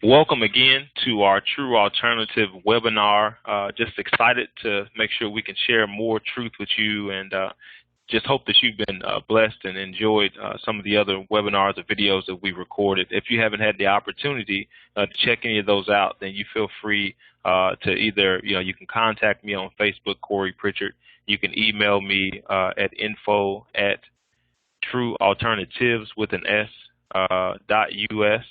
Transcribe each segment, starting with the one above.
Welcome again to our TRu Alternative webinar. Just excited to make sure we can share more truth with you, and just hope that you've been blessed and enjoyed some of the other webinars or videos that we recorded. If you haven't had the opportunity to check any of those out, then you feel free to either, you can contact me on Facebook, Corey Pritchard. You can email me at info@TRuAlternatives with an S .us.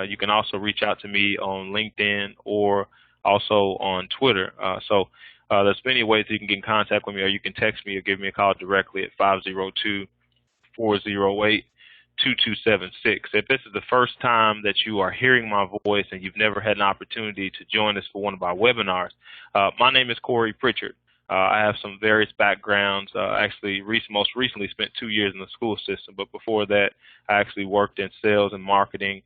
You can also reach out to me on LinkedIn or also on Twitter. So there's many ways that you can get in contact with me, or you can text me or give me a call directly at 502-408-2276. If this is the first time that you are hearing my voice and you've never had an opportunity to join us for one of our webinars, my name is Corey Pritchard. I have some various backgrounds. Actually, most recently spent 2 years in the school system, but before that, I actually worked in sales and marketing,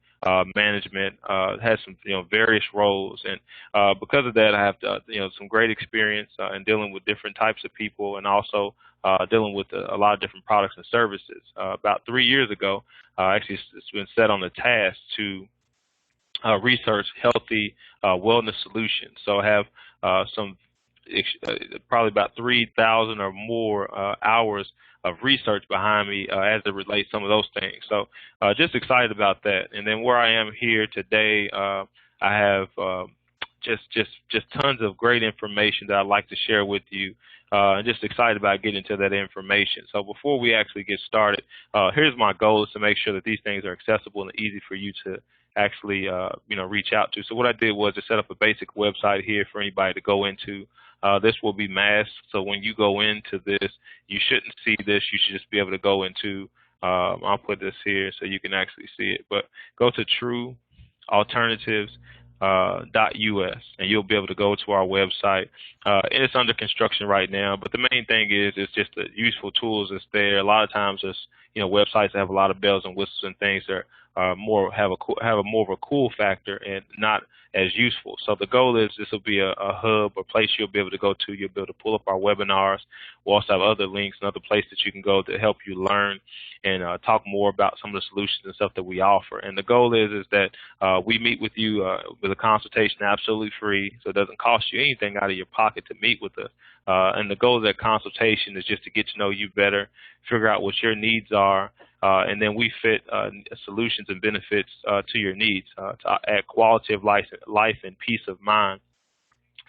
management. Had some various roles, and because of that, I have some great experience in dealing with different types of people, and also dealing with a lot of different products and services. About 3 years ago, actually, it's been set on the task to research healthy wellness solutions. So I have some probably about 3,000 or more hours of research behind me as it relates to some of those things. So just excited about that. And then where I am here today, I have just tons of great information that I'd like to share with you. And just excited about getting into that information. So before we actually get started, here's my goal, is to make sure that these things are accessible and easy for you to actually reach out to. So what I did was to set up a basic website here for anybody to go into. This will be masked, so when you go into this, you shouldn't see this. You should just be able to go into, I'll put this here so you can actually see it, but go to TRu Alternatives .us, and you'll be able to go to our website. And it's under construction right now, but the main thing is it's just the useful tools that's there. A lot of times it's websites that have a lot of bells and whistles and things that are more have more of a cool factor and not as useful. So the goal is this will be a hub or place you'll be able to go to. You'll be able to pull up our webinars. We'll also have other links and other places that you can go to help you learn and talk more about some of the solutions and stuff that we offer. And the goal is that we meet with you with a consultation absolutely free, so it doesn't cost you anything out of your pocket to meet with us. And the goal of that consultation is just to get to know you better, figure out what your needs are, and then we fit solutions and benefits to your needs to add quality of life and peace of mind.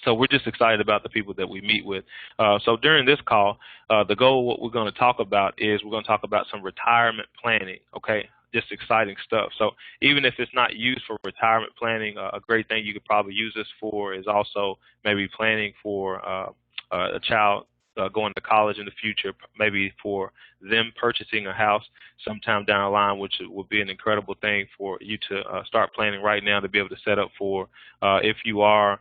So we're just excited about the people that we meet with. So during this call, the goal of what we're going to talk about is we're going to talk about some retirement planning, okay? Just exciting stuff. So even if it's not used for retirement planning, a great thing you could probably use this for is also maybe planning for a child going to college in the future, maybe for them purchasing a house sometime down the line, which would be an incredible thing for you to start planning right now to be able to set up for if you are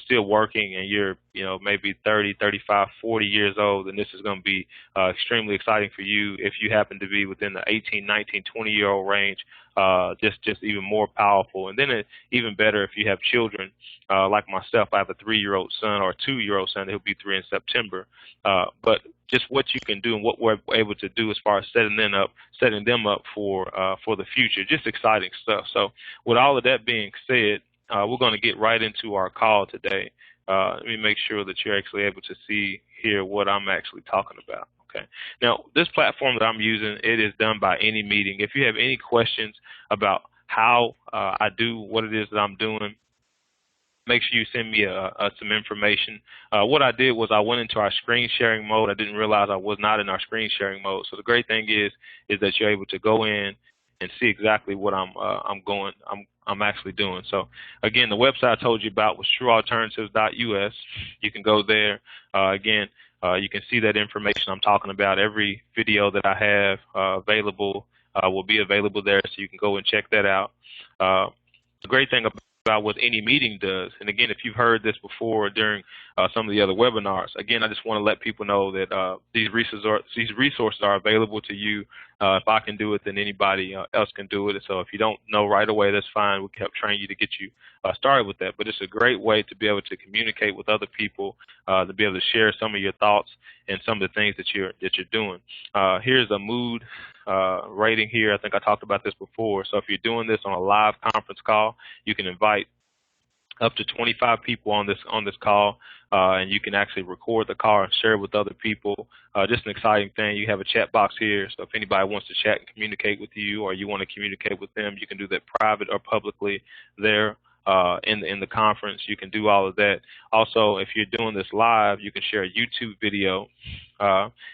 still working and you're, maybe 30, 35, 40 years old, and this is going to be extremely exciting for you. If you happen to be within the 18, 19, 20-year-old range, just even more powerful. And then even better if you have children like myself. I have a 3-year-old son or a 2-year-old son. He'll be 3 in September. But just what you can do and what we're able to do as far as setting them up for the future. Just exciting stuff. So with all of that being said, we're going to get right into our call today. Let me make sure that you're actually able to hear what I'm actually talking about. Okay. Now, this platform that I'm using, it is done by any meeting. If you have any questions about how I do what it is that I'm doing, make sure you send me some information. What I did was I went into our screen sharing mode. I didn't realize I was not in our screen sharing mode. So the great thing is that you're able to go in and see exactly what I'm actually doing. So again, the website I told you about was TRuAlternatives.us. You can go there. Again, you can see that information I'm talking about. Every video that I have available will be available there, so you can go and check that out. The great thing about what any meeting does, and again, if you've heard this before during some of the other webinars, again, I just want to let people know that these resources are available to you If I can do it, then anybody else can do it. So if you don't know right away, that's fine. We can help train you to get you started with that. But it's a great way to be able to communicate with other people, to be able to share some of your thoughts and some of the things that you're doing. Here's a mood rating here. I think I talked about this before. So if you're doing this on a live conference call, you can invite up to 25 people on this call, and you can actually record the call and share it with other people. Just an exciting thing. You have a chat box here, so if anybody wants to chat and communicate with you, or you want to communicate with them, you can do that private or publicly there in the conference. You can do all of that. Also, if you're doing this live, you can share a YouTube video.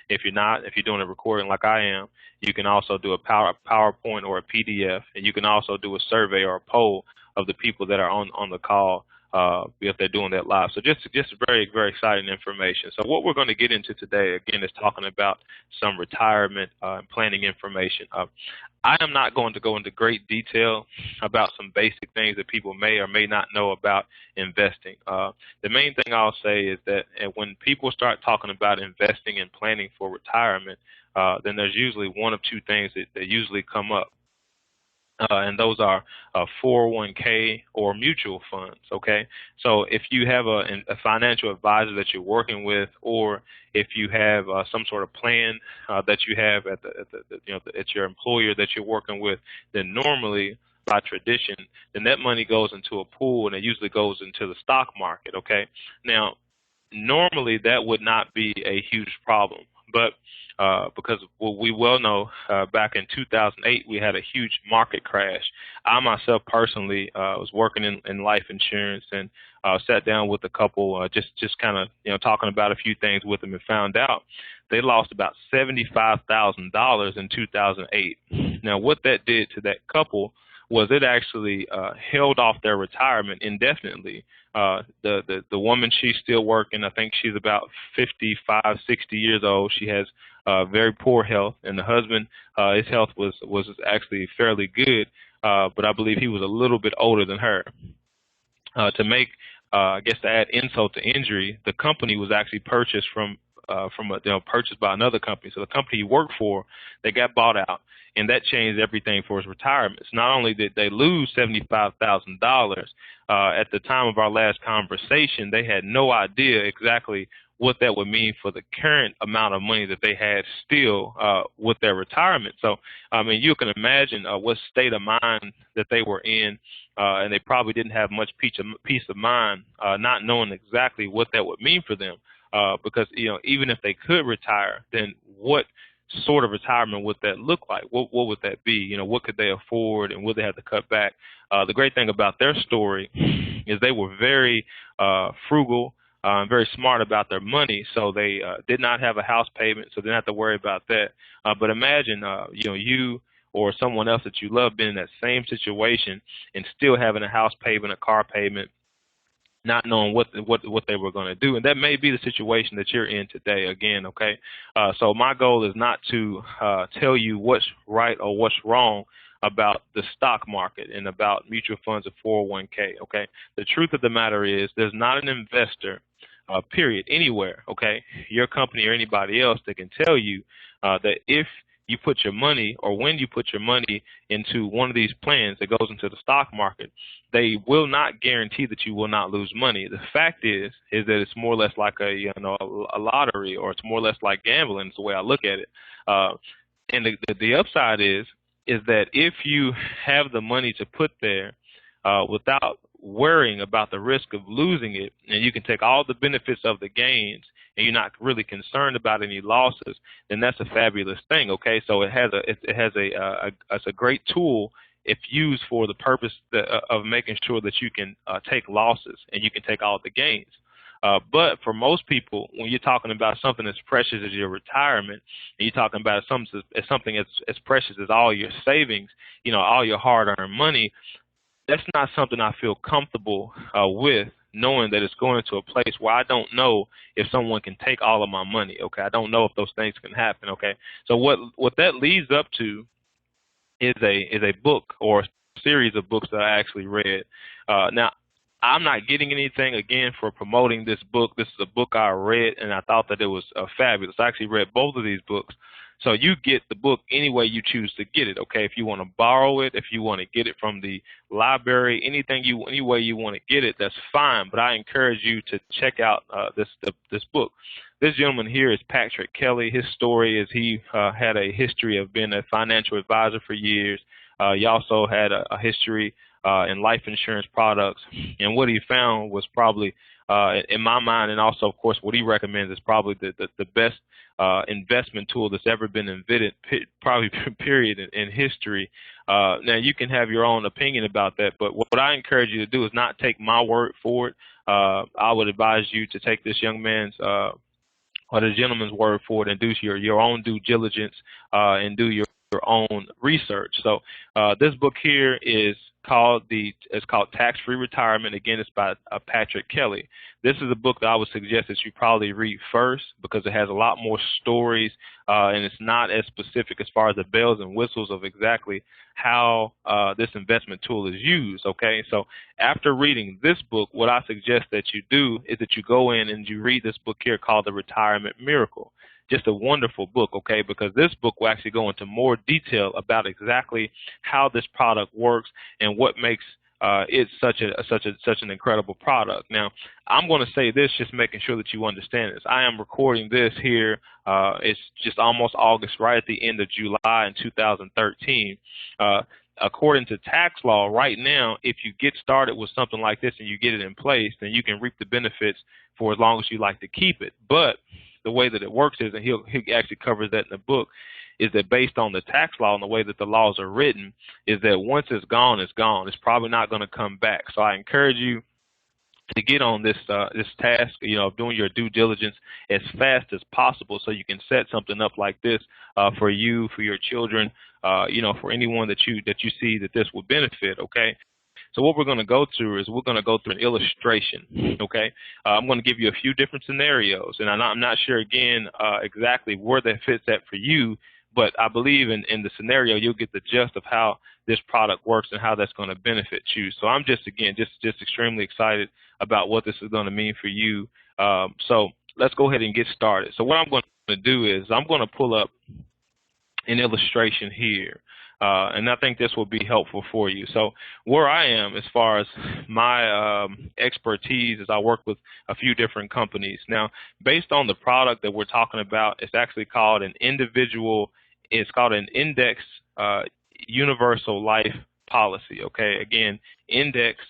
If you're doing a recording like I am, you can also do a PowerPoint or a PDF, and you can also do a survey or a poll of the people that are on the call if they're doing that live. So just very, very exciting information. So what we're going to get into today, again, is talking about some retirement and planning information. I am not going to go into great detail about some basic things that people may or may not know about investing. The main thing I'll say is that when people start talking about investing and planning for retirement, then there's usually one of two things that usually come up. And those are 401k or mutual funds, okay? So if you have a financial advisor that you're working with, or if you have some sort of plan that you have at your employer that you're working with, then normally, by tradition, then that money goes into a pool, and it usually goes into the stock market, okay? Now, normally that would not be a huge problem, but because we well know back in 2008 we had a huge market crash. I myself personally was working in life insurance, and sat down with a couple just kind of talking about a few things with them, and found out they lost about $75,000 in 2008. Now what that did to that couple was it actually held off their retirement indefinitely. The woman, she's still working. I think she's about 55, 60 years old. She has very poor health, and the husband, his health was actually fairly good, but I believe he was a little bit older than her. I guess to add insult to injury, the company was actually purchased purchased by another company. So the company he worked for, they got bought out, and that changed everything for his retirement. So not only did they lose $75,000, at the time of our last conversation, they had no idea exactly what that would mean for the current amount of money that they had still with their retirement. So, I mean, you can imagine what state of mind that they were in, and they probably didn't have much peace of mind not knowing exactly what that would mean for them. Because, even if they could retire, then what sort of retirement would that look like? What would that be? What could they afford, and would they have to cut back? The great thing about their story is they were very frugal, very smart about their money, so they did not have a house payment, so they didn't have to worry about that. But imagine, you or someone else that you love being in that same situation and still having a house payment, a car payment, not knowing what they were going to do. And that may be the situation that you're in today again, okay? So my goal is not to tell you what's right or what's wrong about the stock market and about mutual funds of 401k, okay? The truth of the matter is there's not an investor, period, anywhere, okay, your company or anybody else that can tell you that if you put your money, or when you put your money into one of these plans that goes into the stock market, they will not guarantee that you will not lose money. The fact is that it's more or less like a lottery, or it's more or less like gambling. It's the way I look at it. And the upside is that if you have the money to put there without worrying about the risk of losing it, and you can take all the benefits of the gains, and you're not really concerned about any losses, then that's a fabulous thing. Okay, so it's a great tool if used for the purpose of making sure that you can take losses and you can take all the gains. But for most people, when you're talking about something as precious as your retirement, and you're talking about something as precious as all your savings, all your hard-earned money, that's not something I feel comfortable with, knowing that it's going into a place where I don't know if someone can take all of my money, okay? I don't know if those things can happen, okay? So what that leads up to is a book, or a series of books that I actually read. Now, I'm not getting anything, again, for promoting this book. This is a book I read, and I thought that it was fabulous. I actually read both of these books. So you get the book any way you choose to get it, okay? If you want to borrow it, if you want to get it from the library, any way you want to get it, that's fine. But I encourage you to check out this book. This gentleman here is Patrick Kelly. His story is he had a history of being a financial advisor for years. He also had a history in life insurance products, and what he found was probably, in my mind, and also, of course, what he recommends is probably the best investment tool that's ever been invented, probably period, in history. Now, you can have your own opinion about that, but what I encourage you to do is not take my word for it. I would advise you to take this young man's or the gentleman's word for it and do your own due diligence and do your own research. So this book here is called Tax-Free Retirement. Again, it's by Patrick Kelly. This is a book that I would suggest that you probably read first because it has a lot more stories and it's not as specific as far as the bells and whistles of exactly how this investment tool is used, okay? So after reading this book, what I suggest that you do is that you go in and you read this book here called The Retirement Miracle. Just a wonderful book, okay, because this book will actually go into more detail about exactly how this product works and what makes it such an incredible product. Now, I'm going to say this, just making sure that you understand this. I am recording this here. It's just almost August, right at the end of July in 2013. According to tax law, right now, if you get started with something like this and you get it in place, then you can reap the benefits for as long as you like to keep it. But the way that it works is, and he actually covers that in the book, is that based on the tax law and the way that the laws are written, is that once it's gone, it's gone. It's probably not going to come back. So I encourage you to get on this task, of doing your due diligence as fast as possible, so you can set something up like this for you, for your children, for anyone that you see that this will benefit. Okay. So what we're going to go through is we're going to go through an illustration, okay? I'm going to give you a few different scenarios, and I'm not sure, again, exactly where that fits at for you, but I believe in the scenario you'll get the gist of how this product works and how that's going to benefit you. So I'm just extremely excited about what this is going to mean for you. So let's go ahead and get started. So what I'm going to do is I'm going to pull up an illustration here. And I think this will be helpful for you. So where I am as far as my expertise is I work with a few different companies. Now, based on the product that we're talking about, it's actually called an index universal life policy, okay? Again, index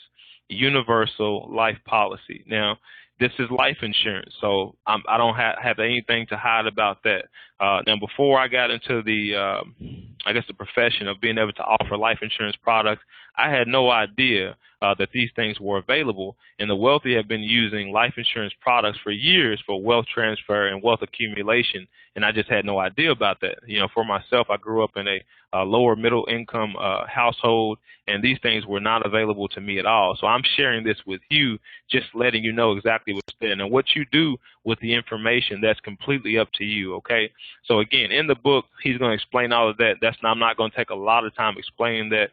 universal life policy. Now, this is life insurance, so I don't have anything to hide about that. Now, before I got into the profession of being able to offer life insurance products, I had no idea that these things were available. And the wealthy have been using life insurance products for years for wealth transfer and wealth accumulation, and I just had no idea about that. For myself, I grew up in a lower middle income household, and these things were not available to me at all. So I'm sharing this with you, just letting you know exactly what's there. And what you do with the information, that's completely up to you, okay? So again, in the book, he's going to explain all of that. I'm not going to take a lot of time explaining that,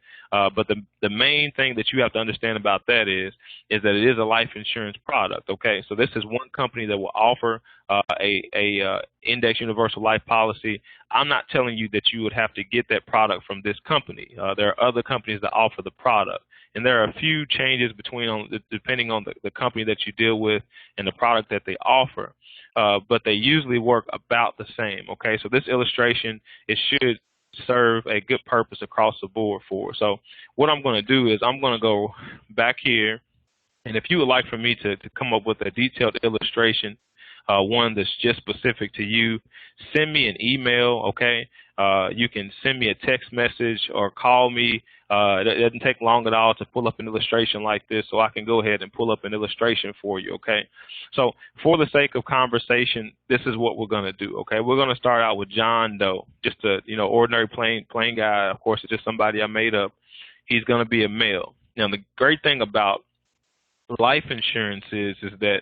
but the main thing that you have to understand about that is that it is a life insurance product, okay? So this is one company that will offer a index universal life policy. I'm not telling you that you would have to get that product from this company. There are other companies that offer the product, and there are a few changes depending on the company that you deal with and the product that they offer, but they usually work about the same, okay? So this illustration, it should serve a good purpose across the board for. So what I'm going to do is I'm going to go back here, and if you would like for me to come up with a detailed illustration, one that's just specific to you, send me an email, okay? You can send me a text message or call me. It doesn't take long at all to pull up an illustration like this, so I can go ahead and pull up an illustration for you, okay? So for the sake of conversation, this is what we're going to do, okay? We're going to start out with John Doe, just a ordinary plain guy. Of course, it's just somebody I made up. He's going to be a male. Now, the great thing about life insurance is that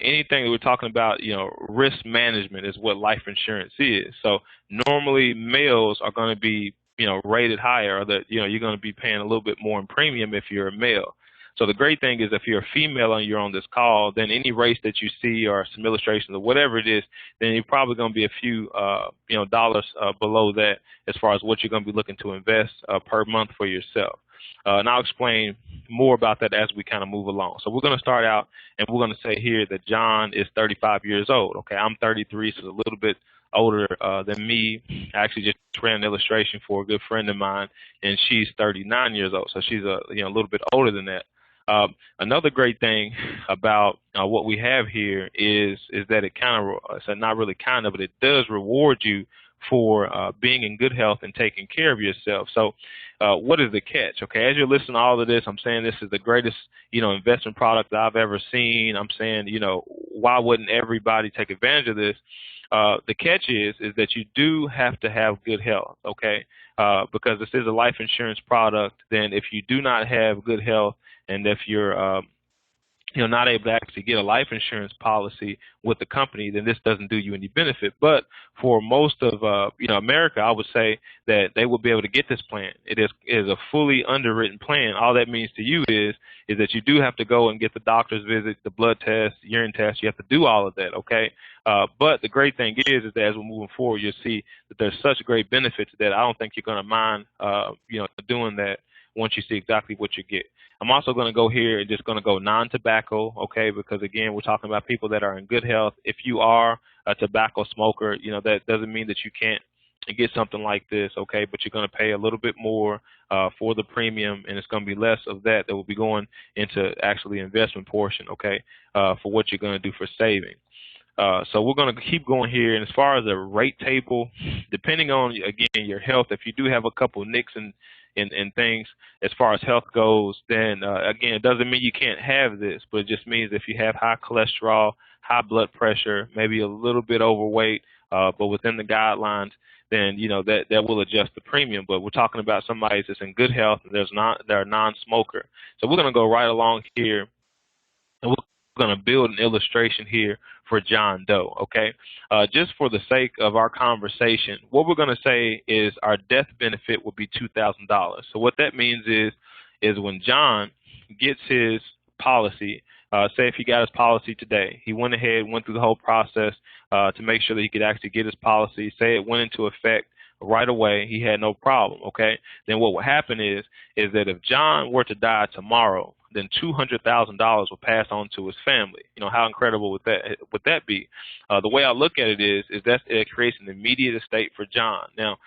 anything that we're talking about, risk management is what life insurance is. So normally males are going to be, rated higher, or that, you're going to be paying a little bit more in premium if you're a male. So the great thing is if you're a female and you're on this call, then any race that you see or some illustrations or whatever it is, then you're probably going to be a few dollars below that as far as what you're going to be looking to invest per month for yourself. And I'll explain more about that as we kind of move along. So we're going to start out and we're going to say here that John is 35 years old. Okay, I'm 33, so a little bit older than me. I actually just ran an illustration for a good friend of mine, and she's 39 years old, so she's a little bit older than that. Another great thing about what we have here is that it not really kind of, but it does reward you for being in good health and taking care of yourself. So what is the catch? Okay, as you're listening to all of this, I'm saying this is the greatest, investment product that I've ever seen. I'm saying, why wouldn't everybody take advantage of this? The catch is that you do have to have good health, okay? Because this is a life insurance product, then if you do not have good health and if you're not able to actually get a life insurance policy with the company, then this doesn't do you any benefit. But for most of America, I would say that they will be able to get this plan. It is a fully underwritten plan. All that means to you is that you do have to go and get the doctor's visit, the blood test, urine test. You have to do all of that, okay? But the great thing is that as we're moving forward, you'll see that there's such great benefits that I don't think you're going to mind, doing that once you see exactly what you get. I'm also going to go here and just going to go non-tobacco, okay, because, again, we're talking about people that are in good health. If you are a tobacco smoker, that doesn't mean that you can't get something like this, okay, but you're going to pay a little bit more for the premium, and it's going to be less of that will be going into actually investment portion, okay, for what you're going to do for saving. So we're going to keep going here. And as far as the rate table, depending on, again, your health, if you do have a couple nicks and things as far as health goes, then, again, it doesn't mean you can't have this, but it just means if you have high cholesterol, high blood pressure, maybe a little bit overweight, but within the guidelines, then, that will adjust the premium. But we're talking about somebody that's in good health and they're a non-smoker. So we're going to go right along here, and we're going to build an illustration here for John Doe, okay? Just for the sake of our conversation, what we're going to say is our death benefit will be $2,000. So what that means is when John gets his policy, say if he got his policy today, he went ahead, went through the whole process to make sure that he could actually get his policy, say it went into effect right away, he had no problem, okay? Then what will happen is that if John were to die tomorrow, then $200,000 will pass on to his family. How incredible would that be? The way I look at it is that it creates an immediate estate for John. Now,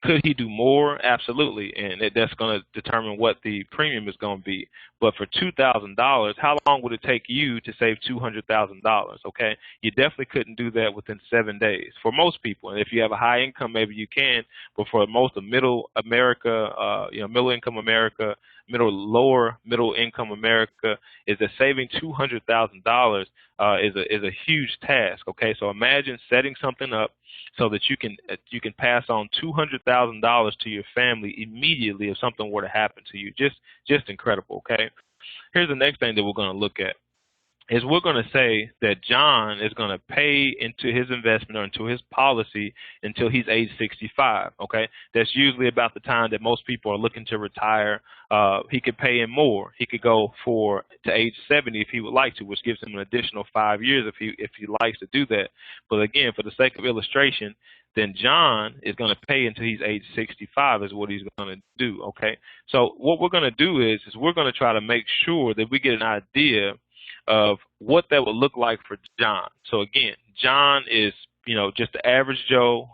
could he do more? Absolutely, and that's going to determine what the premium is going to be. But for $2,000, how long would it take you to save $200,000? Okay, you definitely couldn't do that within 7 days for most people. And if you have a high income, maybe you can. But for most of middle America, middle income America, lower middle income America, is that saving $200,000 is a huge task. Okay, so imagine setting something up so that you can pass on $200,000 to your family immediately if something were to happen to you. Just incredible, okay? Here's the next thing that we're going to look at. Is we're going to say that John is going to pay into his investment or into his policy until he's age 65, okay? That's usually about the time that most people are looking to retire. He could pay in more. He could go to age 70 if he would like to, which gives him an additional 5 years if he likes to do that. But again, for the sake of illustration, then John is going to pay until he's age 65 is what he's going to do, okay? So what we're going to do is we're going to try to make sure that we get an idea of what that would look like for John. So again, John is, just the average Joe,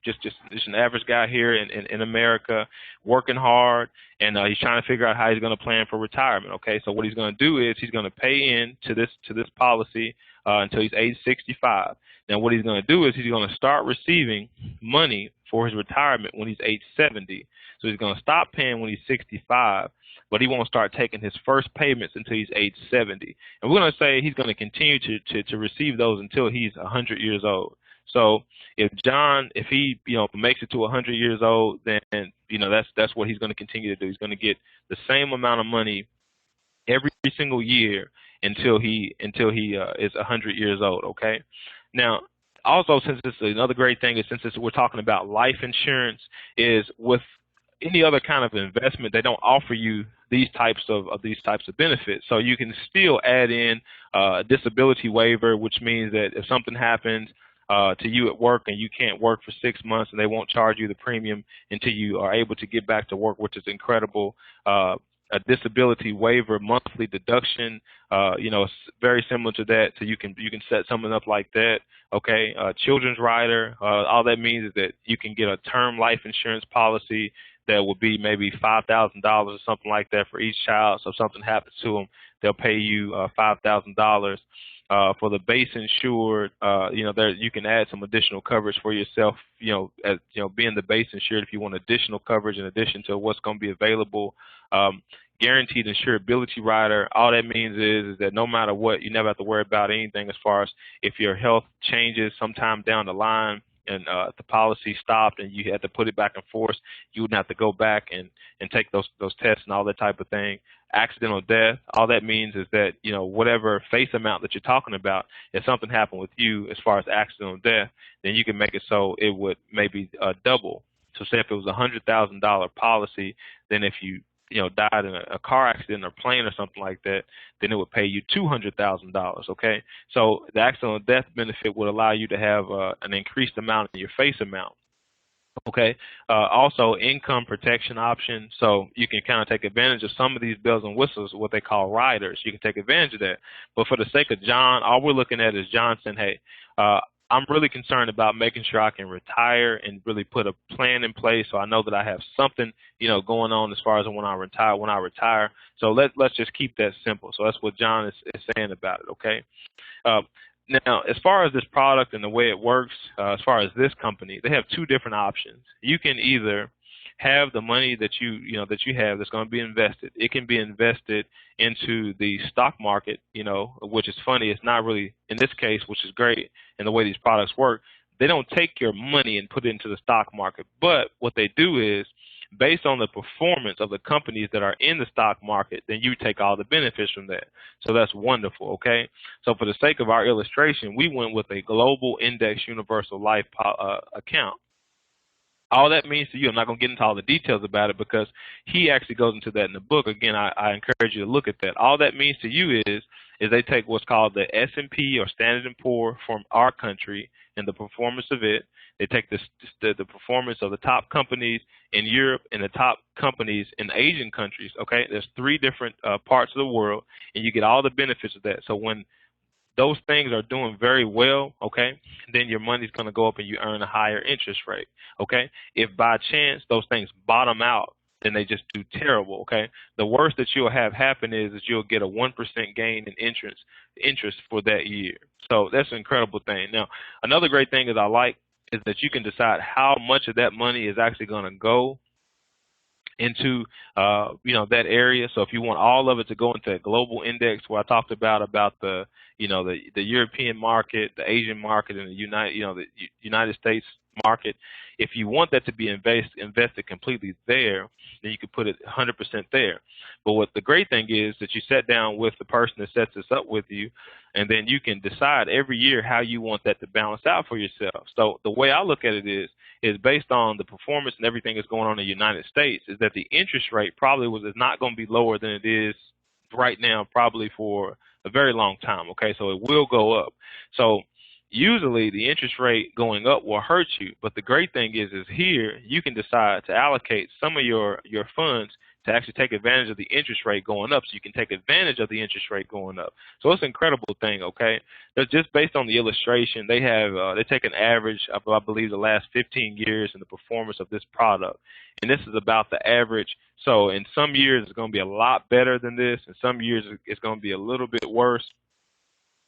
just an average guy here in America, working hard, and he's trying to figure out how he's going to plan for retirement. Okay, so what he's going to do is he's going to pay in to this policy until he's age 65. Now, what he's going to do is he's going to start receiving money for his retirement when he's age 70. So he's going to stop paying when he's 65, but he won't start taking his first payments until he's age 70. And we're going to say he's going to continue to receive those until he's 100 years old. So if he makes it to 100 years old, then that's what he's going to continue to do. He's going to get the same amount of money every single year until he is 100 years old. Okay. Now, also, since it's another great thing is we're talking about life insurance, is with any other kind of investment, they don't offer you these types of benefits. So you can still add in a disability waiver, which means that if something happens to you at work and you can't work for 6 months, and they won't charge you the premium until you are able to get back to work, which is incredible. A disability waiver monthly deduction, it's very similar to that. So you can set something up like that. Okay, children's rider. All that means is that you can get a term life insurance policy that would be maybe $5,000 or something like that for each child. So if something happens to them, they'll pay you $5,000. For the base insured, there you can add some additional coverage for yourself. As being the base insured, if you want additional coverage in addition to what's going to be available. Guaranteed insurability rider. All that means is that no matter what, you never have to worry about anything as far as if your health changes sometime down the line and the policy stopped and you had to put it back in force, you wouldn't have to go back and take those tests and all that type of thing. Accidental death, all that means is that, whatever face amount that you're talking about, if something happened with you as far as accidental death, then you can make it so it would maybe double. So say if it was a $100,000 policy, then if you died in a car accident or plane or something like that, then it would pay you $200,000. Okay, so the accidental death benefit would allow you to have an increased amount in your face amount. Okay, also income protection option, so you can kind of take advantage of some of these bells and whistles, what they call riders. You can take advantage of that. But for the sake of John, all we're looking at is John saying, hey, I'm really concerned about making sure I can retire and really put a plan in place so I know that I have something, going on as far as when I retire. So let's just keep that simple. So that's what John is saying about it, okay? Now, as far as this product and the way it works, as far as this company, they have two different options. You can either have the money that you have that's going to be invested. It can be invested into the stock market, which is funny. It's not really in this case, which is great. And the way these products work, they don't take your money and put it into the stock market. But what they do is, based on the performance of the companies that are in the stock market, then you take all the benefits from that. So that's wonderful, okay? So for the sake of our illustration, we went with a global index universal life account. All that means to you, I'm not going to get into all the details about it because he actually goes into that in the book. Again, I encourage you to look at that. All that means to you is they take what's called the S&P or Standard & Poor from our country and the performance of it. They take the performance of the top companies in Europe and the top companies in Asian countries, okay? There's 3 different parts of the world, and you get all the benefits of that. So when those things are doing very well, okay, then your money's going to go up and you earn a higher interest rate, okay? If by chance those things bottom out, then they just do terrible, okay? The worst that you'll have happen is that you'll get a 1% gain in interest for that year. So that's an incredible thing. Now, another great thing is that you can decide how much of that money is actually going to go into that area. So if you want all of it to go into a global index, where I talked about the the European market, the Asian market, and the United States market, if you want that to be invested completely there, then you could put it 100% there. But what the great thing is that you sit down with the person that sets this up with you, and then you can decide every year how you want that to balance out for yourself. So the way I look at it is based on the performance and everything that's going on in the United States, is that the interest rate probably is not going to be lower than it is right now, probably for a very long time. Okay, so it will go up. So usually the interest rate going up will hurt you, but the great thing is here you can decide to allocate some of your funds to actually take advantage of the interest rate going up, so you can take advantage of the interest rate going up. So it's an incredible thing, okay? That's just based on the illustration. They take an average of, I believe, the last 15 years in the performance of this product, and this is about the average. So in some years it's going to be a lot better than this, and some years it's going to be a little bit worse.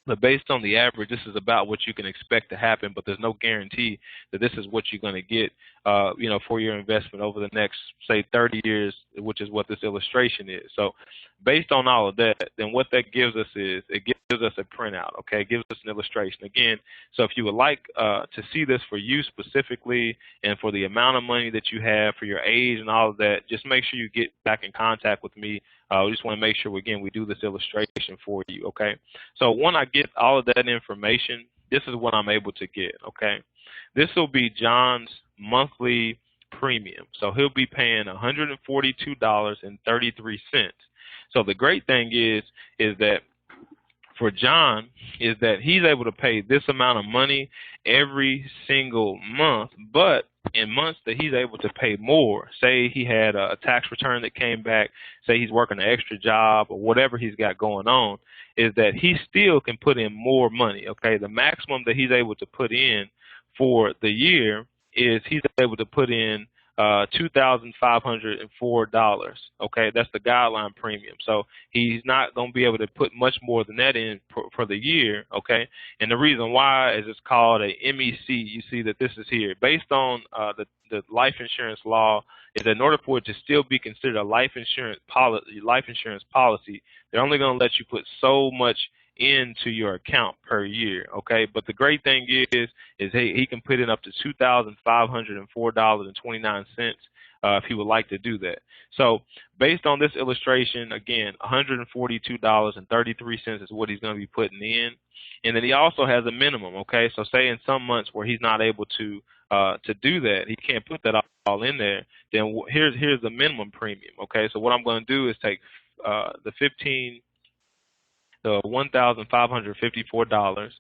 But based on the average, this is about what you can expect to happen, but there's no guarantee that this is what you're going to get, for your investment over the next, say, 30 years, which is what this illustration is. So based on all of that, then what that gives us is it gives us a printout, okay? It gives us an illustration. Again, so if you would like to see this for you specifically and for the amount of money that you have, for your age and all of that, just make sure you get back in contact with me. We just want to make sure, again, we do this illustration for you, okay? So when I get all of that information, this is what I'm able to get, okay? This will be John's monthly premium. So he'll be paying $142.33. So the great thing is that for John is that he's able to pay this amount of money every single month, but in months that he's able to pay more, say he had a tax return that came back, say he's working an extra job or whatever he's got going on, is that he still can put in more money, okay? The maximum that he's able to put in for the year is he's able to put in $2,504, okay? That's the guideline premium. So he's not going to be able to put much more than that in for the year, okay? And the reason why is it's called a MEC. You see that this is here. Based on the life insurance law, is that in order for it to still be considered a life insurance policy, they're only going to let you put so much into your account per year, okay? But the great thing is he can put in up to $2,504.29 if he would like to do that. So based on this illustration, again, $142.33 is what he's going to be putting in, and then he also has a minimum, okay? So say in some months where he's not able to do that, he can't put that all in there. Then here's the minimum premium, okay? So what I'm going to do is take the $1,554,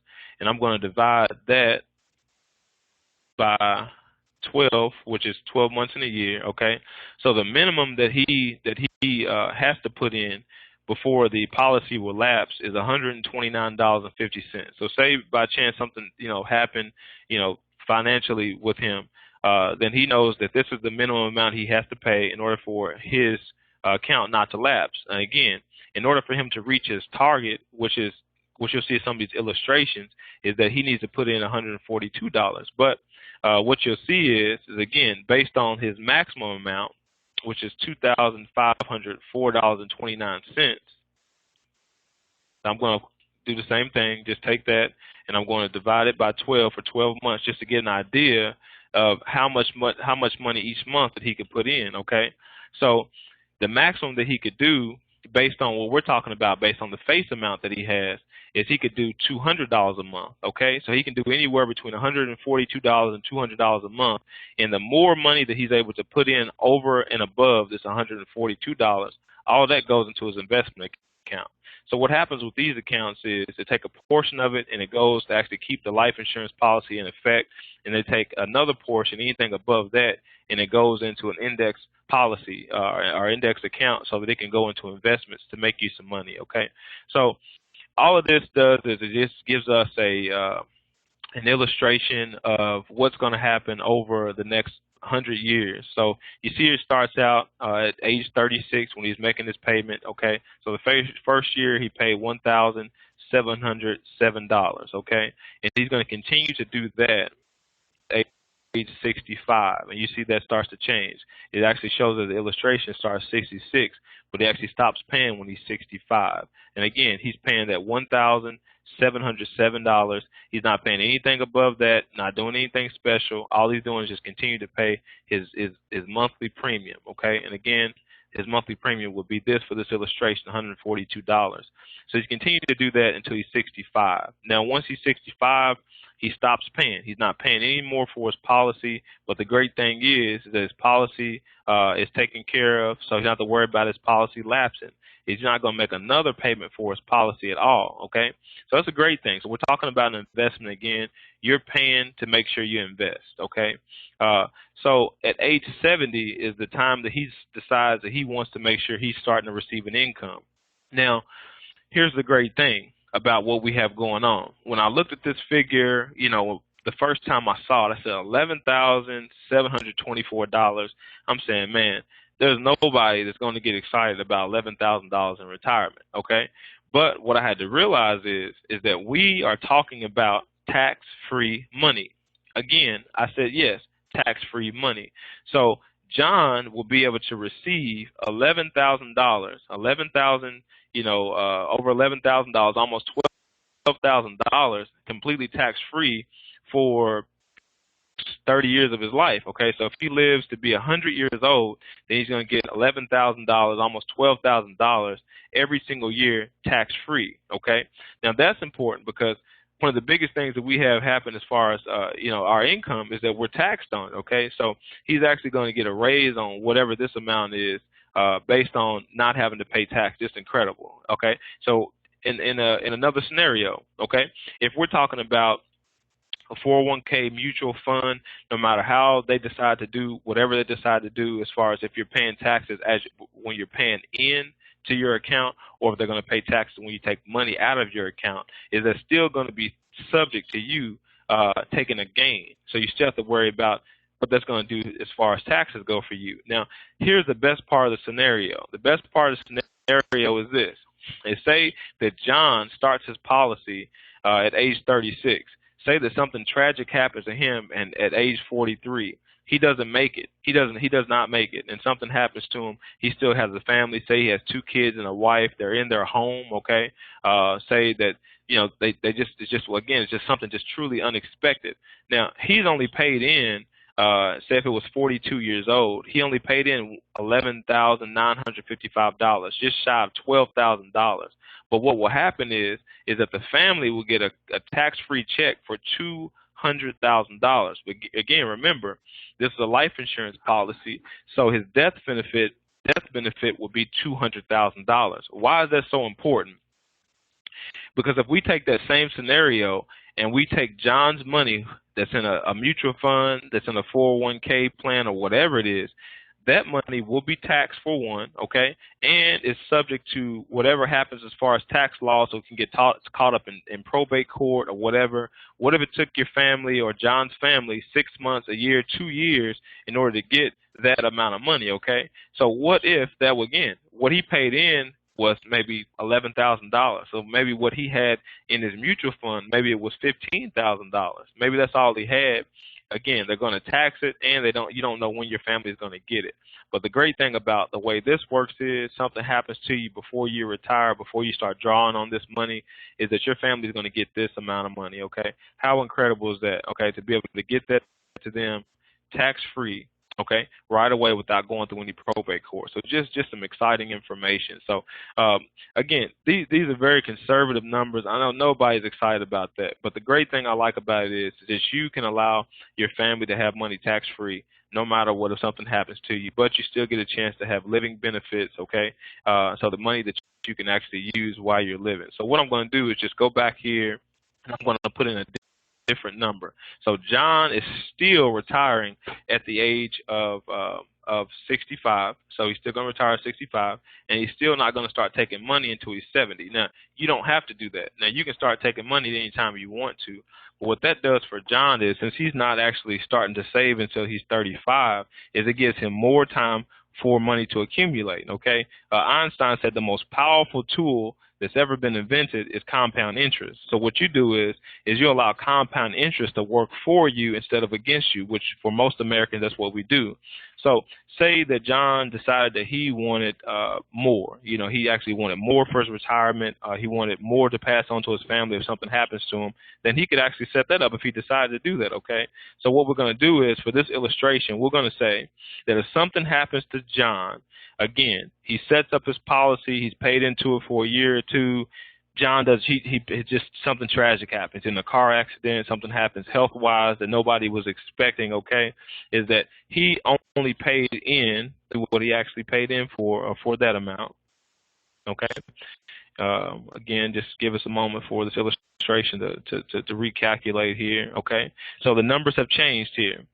and I'm going to divide that by 12, which is 12 months in a year, okay? So the minimum that he has to put in before the policy will lapse is $129.50. So say by chance something, happened, financially with him, then he knows that this is the minimum amount he has to pay in order for his account not to lapse. And again, in order for him to reach his target, which you'll see in some of these illustrations, is that he needs to put in $142. But what you'll see is again, based on his maximum amount, which is $2,504.29, I'm going to do the same thing, just take that, and I'm going to divide it by 12 for 12 months just to get an idea of how much money each month that he could put in, okay? So the maximum that he could do, based on what we're talking about, based on the face amount that he has, is he could do $200 a month, okay? So he can do anywhere between $142 and $200 a month, and the more money that he's able to put in over and above this $142, all that goes into his investment account. So what happens with these accounts is they take a portion of it and it goes to actually keep the life insurance policy in effect, and they take another portion, anything above that, and it goes into an index policy or index account so that it can go into investments to make you some money, okay? So all of this does is it just gives us an illustration of what's going to happen over the next 100 years. So you see it starts out at age 36 when he's making his payment, okay? So the first year he paid $1,707, okay? And he's going to continue to do that at age 65, and you see that starts to change. It actually shows that the illustration starts 66, but he actually stops paying when he's 65. And again, he's paying that $1,707. He's not paying anything above that, not doing anything special. All he's doing is just continue to pay his monthly premium, okay? And again, his monthly premium would be this for this illustration, $142. So he's continuing to do that until he's 65. Now, once he's 65, he stops paying. He's not paying any more for his policy, but the great thing is that his policy is taken care of, so he's not have to worry about his policy lapsing. He's not going to make another payment for his policy at all, okay? So that's a great thing. So we're talking about an investment again. You're paying to make sure you invest, okay? So at age 70 is the time that he decides that he wants to make sure he's starting to receive an income. Now, here's the great thing about what we have going on. When I looked at this figure, the first time I saw it, I said $11,724. I'm saying, man, there's nobody that's going to get excited about $11,000 in retirement, okay? But what I had to realize is that we are talking about tax-free money. Again, I said yes, tax-free money. So John will be able to receive $11,000, over $11,000, almost $12,000 completely tax-free for 30 years of his life, okay? So if he lives to be 100 years old, then he's going to get $11,000, almost $12,000 every single year tax-free, okay? Now that's important because one of the biggest things that we have happen as far as our income is that we're taxed on it. Okay, so he's actually going to get a raise on whatever this amount is based on not having to pay tax. Just incredible. Okay, so in another scenario, okay, if we're talking about a 401k mutual fund, no matter how they decide to do whatever they decide to do, as far as if you're paying taxes when you're paying in to your account, or if they're going to pay taxes when you take money out of your account, is they're still going to be subject to you taking a gain. So you still have to worry about what that's going to do as far as taxes go for you. Now, here's the best part of the scenario. The best part of the scenario is this. Is say that John starts his policy at age 36. Say that something tragic happens to him, and at age 43, he doesn't make it. He does not make it, and something happens to him. He still has a family. Say he has 2 kids and a wife. They're in their home. Okay. Say that it's just something just truly unexpected. Now he's only paid in. Say if it was 42 years old, he only paid in $11,955, just shy of $12,000. But what will happen is that the family will get a tax-free check for $200,000. But again, remember, this is a life insurance policy, so his death benefit will be $200,000. Why is that so important? Because if we take that same scenario and we take John's money that's in a mutual fund, that's in a 401k plan or whatever it is, that money will be taxed for one, okay, and is subject to whatever happens as far as tax law, so it can get caught up in probate court or whatever. What if it took your family or John's family 6 months, a year, 2 years in order to get that amount of money, okay? So what if that, again, what he paid in was maybe $11,000. So maybe what he had in his mutual fund, maybe it was $15,000. Maybe that's all he had. Again, they're going to tax it, and you don't know when your family is going to get it. But the great thing about the way this works is something happens to you before you retire, before you start drawing on this money, is that your family is going to get this amount of money, okay? How incredible is that, okay, to be able to get that to them tax-free, okay, right away without going through any probate court. So just some exciting information. So again, these are very conservative numbers. I know nobody's excited about that, but the great thing I like about it is that you can allow your family to have money tax-free no matter what if something happens to you, but you still get a chance to have living benefits, okay, so the money that you can actually use while you're living. So what I'm going to do is just go back here, and I'm going to put in a different number. So John is still retiring at the age of 65. So he's still going to retire at 65, and he's still not going to start taking money until he's 70. Now, you don't have to do that. Now, you can start taking money anytime you want to. But what that does for John is, since he's not actually starting to save until he's 35, is it gives him more time for money to accumulate, okay? Einstein said the most powerful tool that's ever been invented is compound interest. So what you do is you allow compound interest to work for you instead of against you, which for most Americans, that's what we do. So say that John decided that he wanted more. You know, he actually wanted more for his retirement. He wanted more to pass on to his family if something happens to him. Then he could actually set that up if he decided to do that, okay? So what we're going to do is, for this illustration, we're going to say that if something happens to John, again, he sets up his policy, he's paid into it for a year or two. John does, he just something tragic happens in a car accident, something happens health-wise that nobody was expecting, okay, is that he only paid in what he actually paid in for that amount, okay? Again, just give us a moment for this illustration to recalculate here, okay? So the numbers have changed here.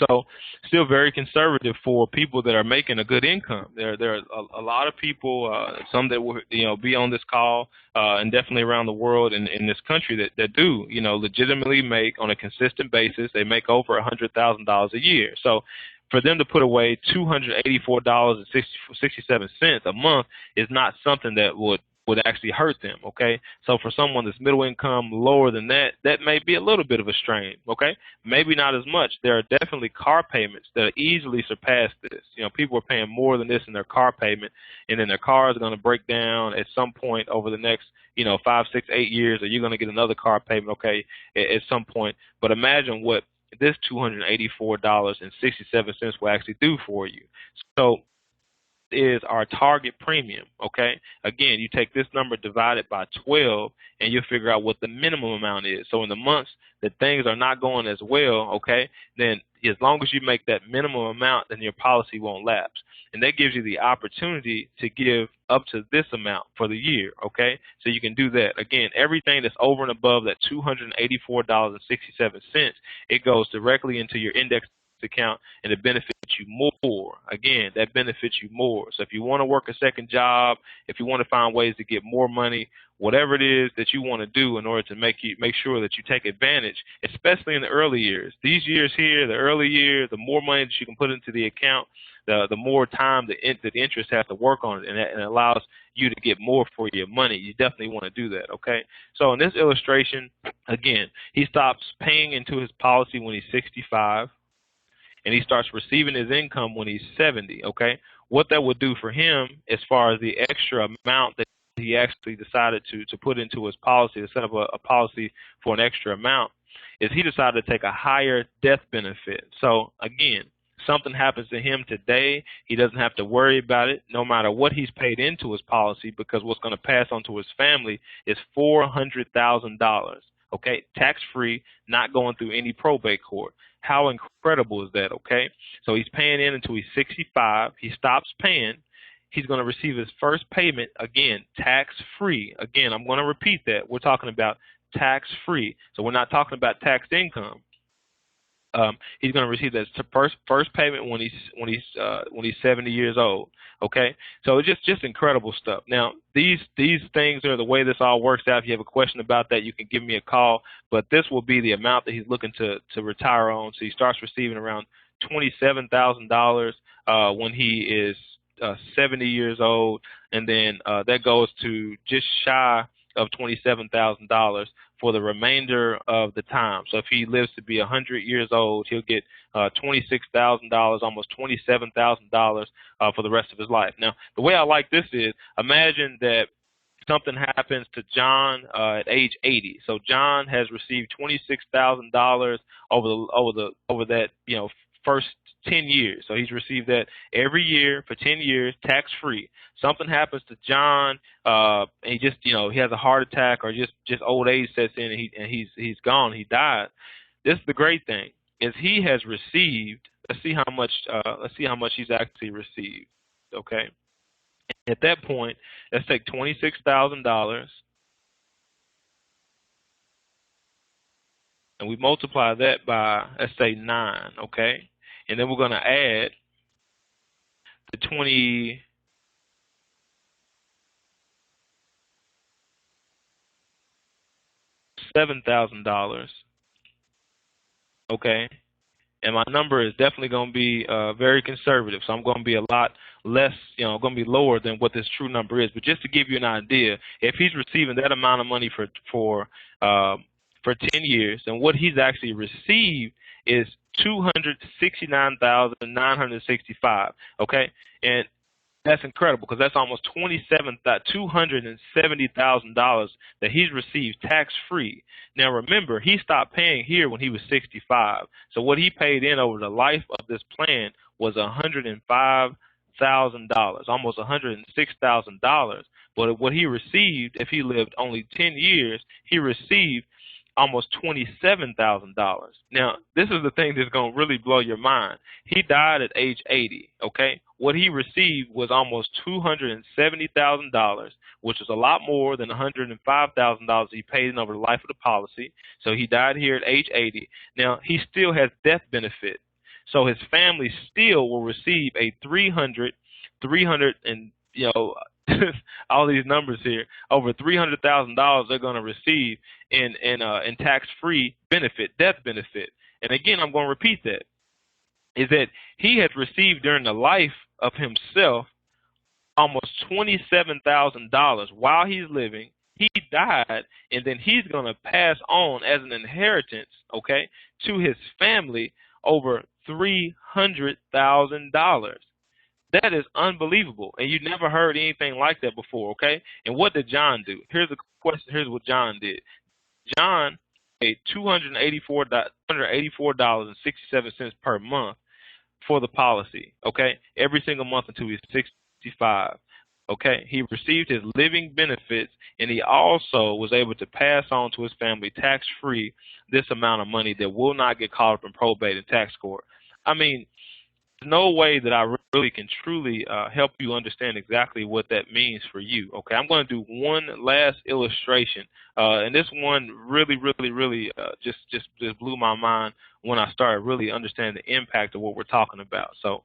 So still very conservative for people that are making a good income. There are a lot of people, some that will be on this call, and definitely around the world and in this country that do legitimately make, on a consistent basis, they make over $100,000 a year. So for them to put away $284.67 a month is not something that would actually hurt them, okay? So for someone that's middle income, lower than that, that may be a little bit of a strain, okay? Maybe not as much. There are definitely car payments that easily surpass this. People are paying more than this in their car payment, and then their car is going to break down at some point over the next, 5, 6, 8 years, or you're going to get another car payment, okay, at some point. But imagine what this $284.67 will actually do for you. So is our target premium, okay? Again, you take this number divided by 12, and you'll figure out what the minimum amount is. So in the months that things are not going as well, okay, then as long as you make that minimum amount, then your policy won't lapse. And that gives you the opportunity to give up to this amount for the year, okay? So you can do that. Again, everything that's over and above that $284.67, it goes directly into your index account, and it benefits you more. Again, that benefits you more. So if you want to work a second job, if you want to find ways to get more money, whatever it is that you want to do in order to make sure that you take advantage, especially in the early years. These years here, the early years, the more money that you can put into the account, the more time the interest has to work on it, and it allows you to get more for your money. You definitely want to do that, okay? So in this illustration, again, he stops paying into his policy when he's 65, and he starts receiving his income when he's 70, okay? What that would do for him as far as the extra amount that he actually decided to put into his policy, to set up a policy for an extra amount, is he decided to take a higher death benefit. So, again, something happens to him today, he doesn't have to worry about it no matter what he's paid into his policy, because what's going to pass on to his family is $400,000, okay? Tax-free, not going through any probate court. How incredible is that, okay? So he's paying in until he's 65. He stops paying. He's going to receive his first payment, again, tax-free. Again, I'm going to repeat that. We're talking about tax-free. So we're not talking about taxed income. He's going to receive that first payment when he's 70 years old. Okay, so it's just incredible stuff. Now these things are the way this all works out. If you have a question about that, you can give me a call. But this will be the amount that he's looking to retire on. So he starts receiving around $27,000 when he is 70 years old, and then that goes to just shy of $27,000 for the remainder of the time. So if he lives to be 100 years old, he'll get $26,000, almost $27,000 for the rest of his life. Now, the way I like this is, imagine that something happens to John at age 80. So John has received $26,000 over that first 10 years. So he's received that every year for 10 years, tax-free. Something happens to John, and he just, he has a heart attack, or just old age sets in, and he's gone. He died. This is the great thing, is he has received. Let's see how much he's actually received. Okay. At that point, let's take $26,000, and we multiply that by, let's say, 9. Okay. And then we're going to add the $27,000. Okay. And my number is definitely going to be very conservative. So I'm going to be a lot less, going to be lower than what this true number is. But just to give you an idea, if he's receiving that amount of money for 10 years, then what he's actually received is $269,965. Okay, and that's incredible, because that's almost $270,000 that he's received tax-free. Now remember, he stopped paying here when he was 65. So what he paid in over the life of this plan was $105,000, almost $106,000. But what he received, if he lived only 10 years, he received almost $27,000. Now, this is the thing that's going to really blow your mind. He died at age 80, okay? What he received was almost $270,000, which is a lot more than $105,000 he paid in over the life of the policy. So he died here at age 80. Now, he still has death benefit. So his family still will receive a $300 and, all these numbers here, over $300,000 they're going to receive in tax-free benefit, death benefit. And again, I'm going to repeat that, is that he had received during the life of himself almost $27,000 while he's living. He died, and then he's going to pass on as an inheritance, okay, to his family over $300,000. That is unbelievable, and you never heard anything like that before, okay? And what did John do? Here's the question. Here's what John did. John paid $284.67 per month for the policy, okay? Every single month until he was 65. Okay, he received his living benefits, and he also was able to pass on to his family tax-free this amount of money that will not get caught up in probate and tax court. I mean, there's no way that I really can truly help you understand exactly what that means for you. Okay, I'm going to do one last illustration, and this one really just blew my mind when I started really understanding the impact of what we're talking about. So,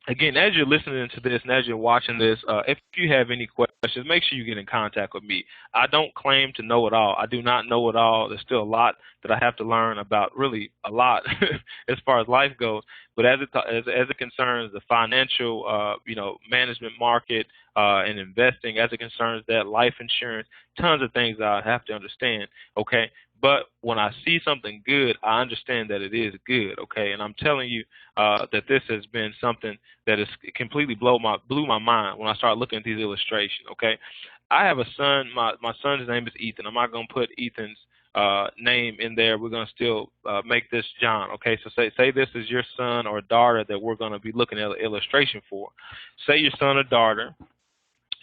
again, as you're listening to this and as you're watching this, if you have any questions, make sure you get in contact with me. I don't claim to know it all. I do not know it all. There's still a lot that I have to learn about, really a lot as far as life goes. But as it concerns the financial, management market and investing, as it concerns that life insurance, tons of things I have to understand. Okay. But when I see something good, I understand that it is good, okay? And I'm telling you that this has been something that has completely blew my mind when I started looking at these illustrations, okay? I have a son. My son's name is Ethan. I'm not going to put Ethan's name in there. We're going to still make this John, okay? So say this is your son or daughter that we're going to be looking at an illustration for. Say your son or daughter.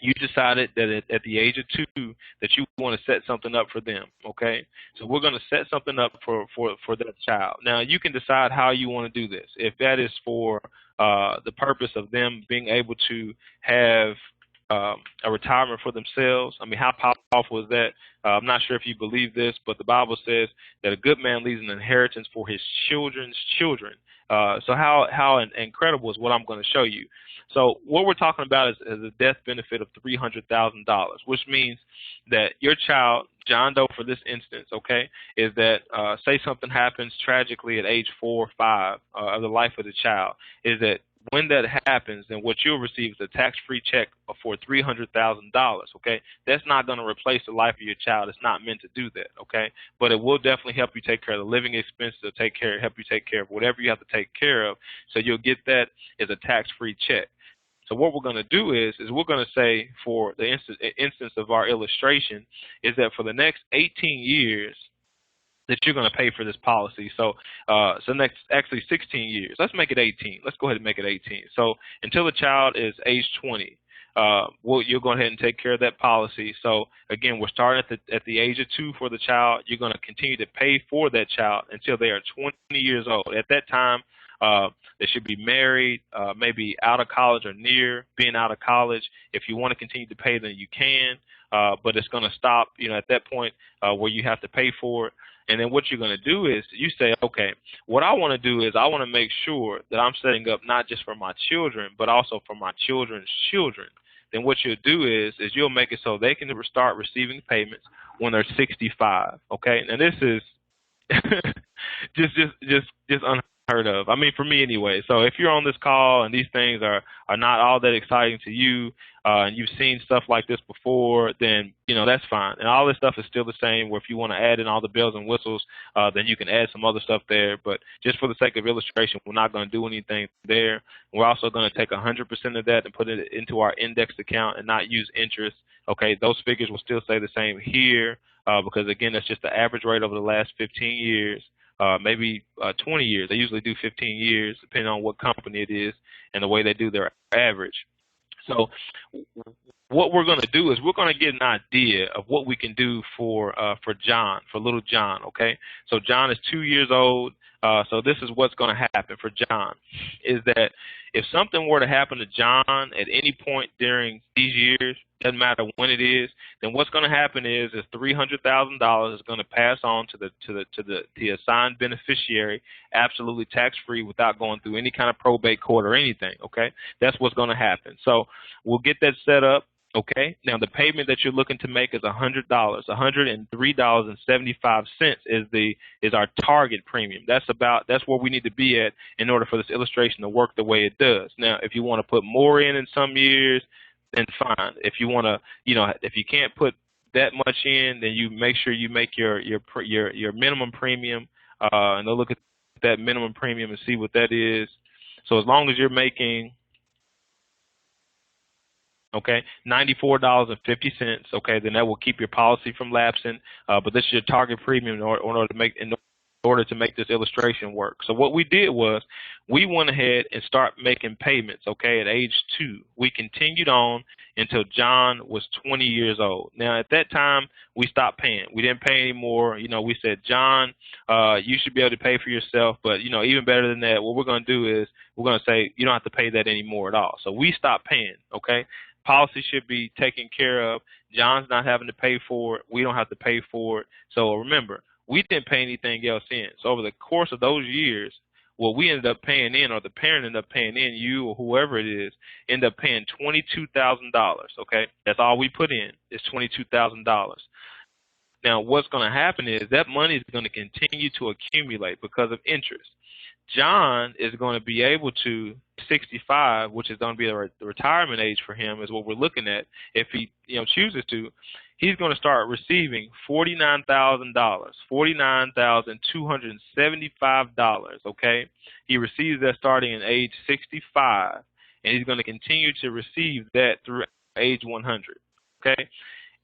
You decided that at the age of 2 that you want to set something up for them, okay? So we're going to set something up for that child. Now, you can decide how you want to do this. If that is for the purpose of them being able to have a retirement for themselves, I mean, how powerful is that? I'm not sure if you believe this, but the Bible says that a good man leaves an inheritance for his children's children. So how incredible is what I'm going to show you. So what we're talking about is a death benefit of $300,000, which means that your child, John Doe for this instance, okay, is that say something happens tragically at age 4 or 5 of the life of the child, is that when that happens, then what you'll receive is a tax-free check for $300,000, okay? That's not going to replace the life of your child. It's not meant to do that, okay? But it will definitely help you take care of the living expenses, help you take care of whatever you have to take care of. So you'll get that as a tax-free check. So what we're going to do is we're going to say for the instance of our illustration is that for the next 18 years, that you're going to pay for this policy. So next, actually 16 years. Let's make it 18. Let's go ahead and make it 18. So until the child is age 20, you'll go ahead and take care of that policy. So again, we're starting at the age of 2 for the child. You're going to continue to pay for that child until they are 20 years old. At that time, they should be married, maybe out of college or near being out of college. If you want to continue to pay, then you can, but it's going to stop, at that point where you have to pay for it. And then what you're going to do is you say, okay, what I want to do is I want to make sure that I'm setting up not just for my children, but also for my children's children. Then what you'll do is you'll make it so they can start receiving payments when they're 65. Okay, and this is just unheard of. I mean, for me anyway. So if you're on this call and these things are not all that exciting to you, and you've seen stuff like this before, then that's fine. And all this stuff is still the same. Where if you want to add in all the bells and whistles, then you can add some other stuff there. But just for the sake of illustration, we're not going to do anything there. We're also going to take 100% of that and put it into our indexed account and not use interest. Okay, those figures will still stay the same here because again, that's just the average rate over the last 15 years. Maybe 20 years. They usually do 15 years, depending on what company it is and the way they do their average. So what we're going to do is we're going to get an idea of what we can do for John, for little John, okay? So John is 2 years old. So this is what's going to happen for John, is that if something were to happen to John at any point during these years, doesn't matter when it is, then what's going to happen is $300,000 is going to pass on to the assigned beneficiary, absolutely tax-free, without going through any kind of probate court or anything. Okay, that's what's going to happen. So we'll get that set up. Okay, now the payment that you're looking to make is $100. $103.75 is our target premium. That's where we need to be at in order for this illustration to work the way it does. Now, if you want to put more in some years, then fine. If you want to, if you can't put that much in, then you make sure you make your minimum premium, and they'll look at that minimum premium and see what that is. So as long as you're making, okay, $94.50, okay, then that will keep your policy from lapsing. But this is your target premium in order to make. order to make this illustration work. So what we did was we went ahead and start making payments, okay, at age 2. We continued on until John was 20 years old. Now, at that time, we stopped paying. We didn't pay anymore. We said, John, you should be able to pay for yourself, but, even better than that, what we're going to do is we're going to say you don't have to pay that anymore at all. So we stopped paying, okay? Policy should be taken care of. John's not having to pay for it. We don't have to pay for it. So remember, we didn't pay anything else in. So over the course of those years, what we ended up paying in, or the parent ended up paying in, you or whoever it is, ended up paying $22,000, okay? That's all we put in is $22,000. Now, what's going to happen is that money is going to continue to accumulate because of interest. John is going to be able to 65, which is going to be the retirement age for him, is what we're looking at. If he chooses to, he's going to start receiving $49,000, $49,275. Okay, he receives that starting at age 65, and he's going to continue to receive that through age 100. Okay,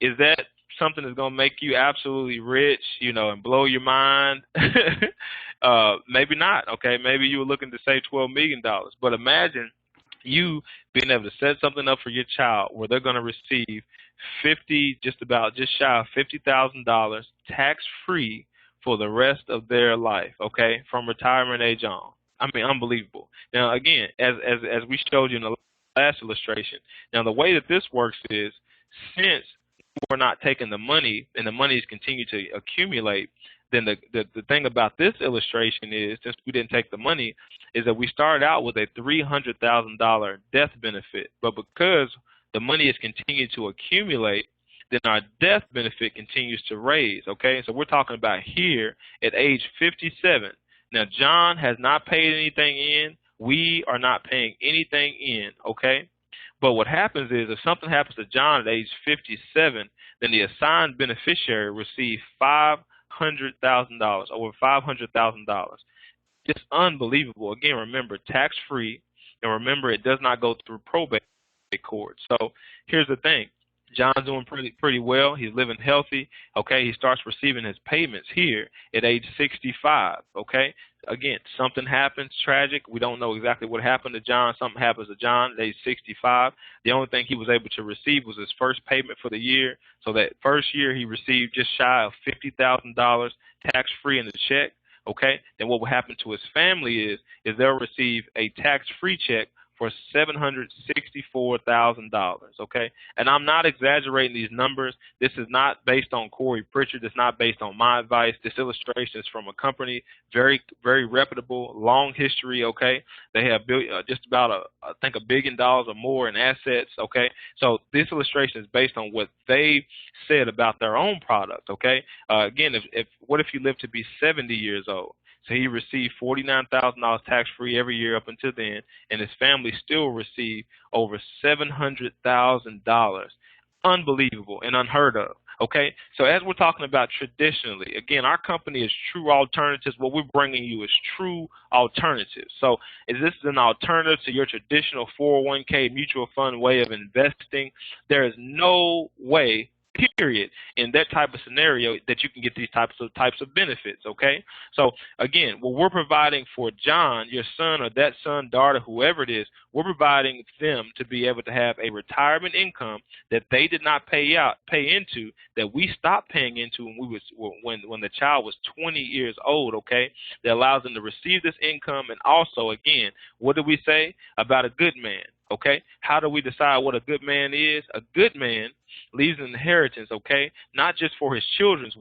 is that something that's going to make you absolutely rich, and blow your mind? Maybe not, okay? Maybe you were looking to save $12 million. But imagine you being able to set something up for your child where they're going to receive just shy of $50,000 tax-free for the rest of their life, okay, from retirement age on. I mean, unbelievable. Now, again, as we showed you in the last illustration, now the way that this works is, since we're not taking the money and the money is continuing to accumulate, then the thing about this illustration is, since we didn't take the money, is that we started out with a $300,000 death benefit. But because the money is continuing to accumulate, then our death benefit continues to raise, okay? So we're talking about here at age 57. Now, John has not paid anything in. We are not paying anything in, okay? But what happens is, if something happens to John at age 57, then the assigned beneficiary receives $500,000, over $500,000. It's unbelievable. Again, remember, tax-free, and remember, it does not go through probate court. So here's the thing. John's doing pretty well. He's living healthy. Okay, he starts receiving his payments here at age 65. Okay, again, something happens, tragic. We don't know exactly what happened to John. Something happens to John at age 65. The only thing he was able to receive was his first payment for the year. So that first year he received just shy of $50,000 tax-free in the check. Okay, then what will happen to his family is they'll receive a tax-free check for $764,000, okay? And I'm not exaggerating these numbers. This is not based on Corey Pritchard. It's not based on my advice. This illustration is from a company, very, very reputable, long history, okay? They have just about, I think, $1 billion or more in assets, okay? So this illustration is based on what they said about their own product, okay? Again, what if you live to be 70 years old? So he received $49,000 tax-free every year up until then, and his family still received over $700,000. Unbelievable and unheard of. Okay, so as we're talking about traditionally, again, our company is TRu Alternatives. What we're bringing you is TRu Alternative. So is this an alternative to your traditional 401k mutual fund way of investing? There is no way, period, in that type of scenario that you can get these types of benefits, okay? So again, what we're providing for John, your son or that son, daughter, whoever it is, we're providing them to be able to have a retirement income that they did not pay into, that we stopped paying into when the child was 20 years old, okay? That allows them to receive this income. And also, again, what do we say about a good man? Okay, how do we decide what a good man is? A good man leaves an inheritance, okay, not just for his children's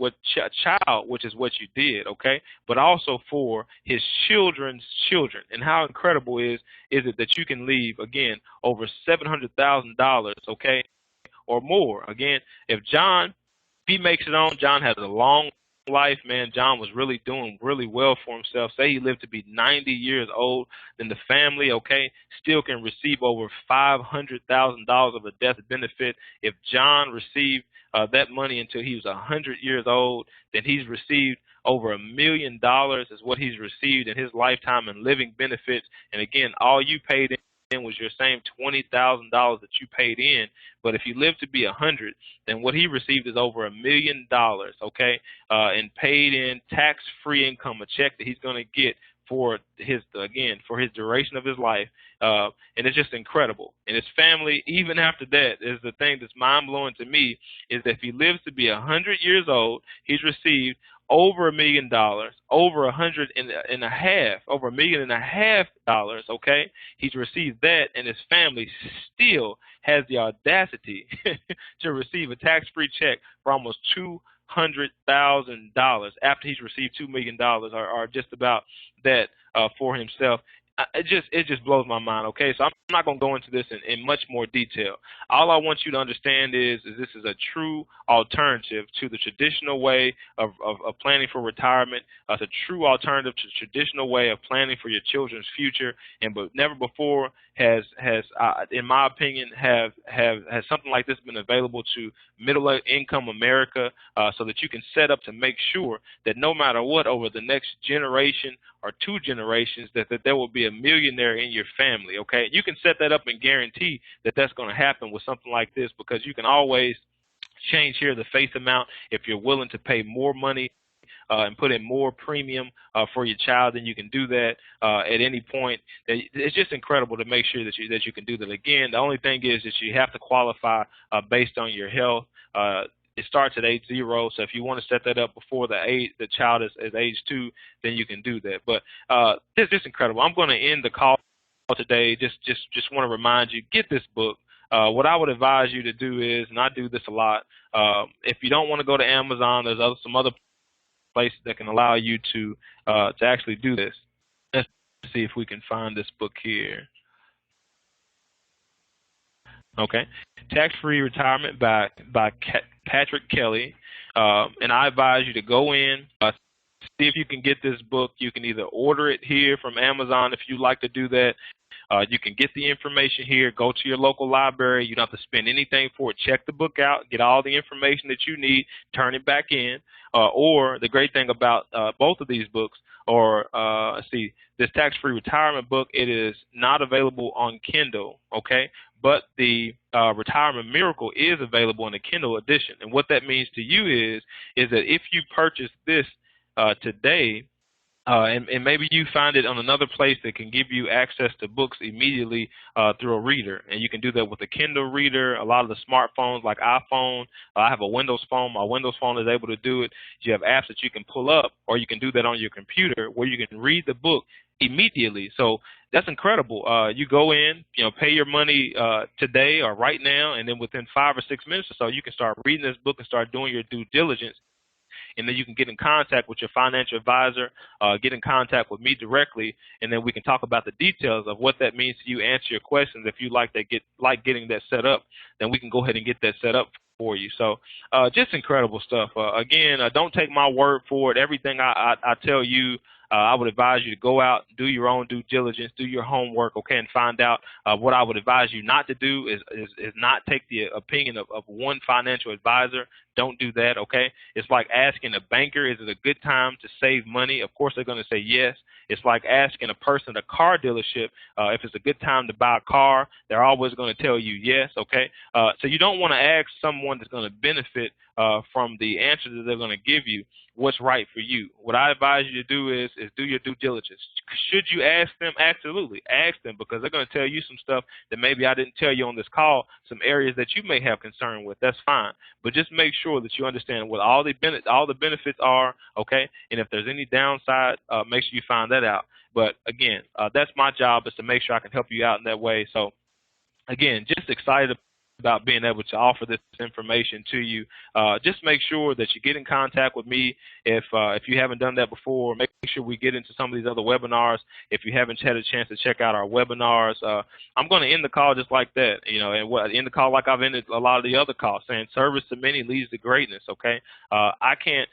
child, which is what you did, okay, but also for his children's children. And how incredible is it that you can leave, again, over $700,000, okay, or more? Again, if he makes it on, John has a long life, man. John was really doing really well for himself. Say he lived to be 90 years old, then the family, okay, still can receive over $500,000 of a death benefit. If John received that money until he was 100 years old, then he's received over $1 million is what he's received in his lifetime in living benefits. And again, all you paid was your same $20,000 that you paid in. But if you live to be 100, then what he received is over $1 million, okay, and paid in tax-free income, a check that he's going to get for his duration of his life, and it's just incredible. And his family, even after that, is the thing that's mind-blowing to me, is that if he lives to be 100 years old, he's received over $1 million, over over $1.5 million, okay? He's received that, and his family still has the audacity to receive a tax-free check for almost $200,000 after he's received $2 million, or just about that for himself. It just blows my mind, okay? So I'm not going to go into this in much more detail. All I want you to understand is this is a true alternative to the traditional way of planning for retirement. It's a true alternative to the traditional way of planning for your children's future, and but never before has in my opinion, has something like this been available to middle-income America, so that you can set up to make sure that no matter what, over the next generation or 2 generations, that there will be a millionaire in your family, okay? You can set that up and guarantee that that's going to happen with something like this, because you can always change here the face amount if you're willing to pay more money and put in more premium for your child. Then you can do that at any point. It's just incredible to make sure that you can do that. Again, the only thing is that you have to qualify based on your health. It starts at age 0, so if you want to set that up before the child is age 2, then you can do that. But it's just incredible. I'm going to end the call today. Just want to remind you, get this book. What I would advise you to do is, and I do this a lot, if you don't want to go to Amazon, there's some other places that can allow you to actually do this. Let's see if we can find this book here. Okay, Tax-Free Retirement by Patrick Kelly, and I advise you to go in, see if you can get this book. You can either order it here from Amazon if you'd like to do that. You can get the information here, go to your local library. You don't have to spend anything for it. Check the book out, get all the information that you need, turn it back in. Or the great thing about both of these books, or this Tax-Free Retirement book, it is not available on Kindle, okay? But the Retirement Miracle is available in a Kindle edition. And what that means to you is that if you purchase this today, and maybe you find it on another place that can give you access to books immediately through a reader. And you can do that with a Kindle reader. A lot of the smartphones like iPhone, I have a Windows phone. My Windows phone is able to do it. You have apps that you can pull up, or you can do that on your computer where you can read the book immediately. So that's incredible. You go in, pay your money today or right now, and then within 5 or 6 minutes or so, you can start reading this book and start doing your due diligence. And then you can get in contact with your financial advisor, get in contact with me directly, and then we can talk about the details of what that means to you, answer your questions. If you like getting that set up, then we can go ahead and get that set up for you. So just incredible stuff. Again, don't take my word for it. Everything I tell you, I would advise you to go out, do your own due diligence, do your homework, okay, and find out. What I would advise you not to do is not take the opinion of one financial advisor. Don't do that, okay? It's like asking a banker, is it a good time to save money? Of course, they're going to say yes. It's like asking a person at a car dealership if it's a good time to buy a car. They're always going to tell you yes, okay? So you don't want to ask someone that's going to benefit from the answer that they're going to give you what's right for you. What I advise you to do is do your due diligence. Should you ask them? Absolutely. Ask them, because they're going to tell you some stuff that maybe I didn't tell you on this call, some areas that you may have concern with. That's fine. But just make sure that you understand what all the benefits are, okay? And if there's any downside, make sure you find that out. But again, that's my job, is to make sure I can help you out in that way. So again, just excited about being able to offer this information to you. Just make sure that you get in contact with me. If you haven't done that before, make sure we get into some of these other webinars. If you haven't had a chance to check out our webinars, I'm going to end the call just like that, and end the call like I've ended a lot of the other calls, saying service to many leads to greatness, okay? I can't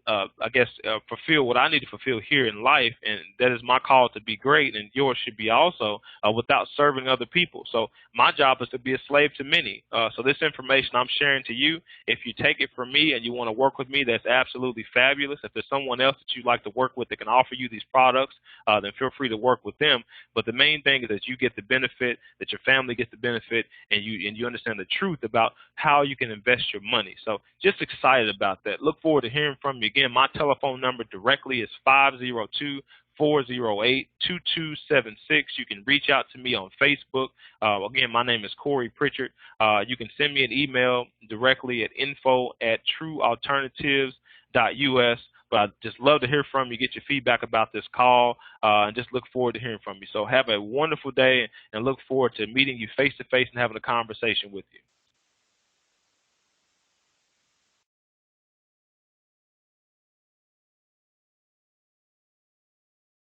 I guess, fulfill what I need to fulfill here in life, and that is my call to be great, and yours should be also, without serving other people. So my job is to be a slave to many. So this information I'm sharing to you, if you take it from me and you want to work with me, that's absolutely fabulous. If there's someone else that you'd like to work with that can offer you these products, then feel free to work with them. But the main thing is that you get the benefit, that your family gets the benefit, and you understand the truth about how you can invest your money. So just excited about that. Look forward to hearing from you. Again, my telephone number directly is 502-408-2276. You can reach out to me on Facebook. Again, my name is Corey Pritchard. You can send me an email directly at info@trualternatives.us. But I'd just love to hear from you, get your feedback about this call, and just look forward to hearing from you. So have a wonderful day, and look forward to meeting you face-to-face and having a conversation with you.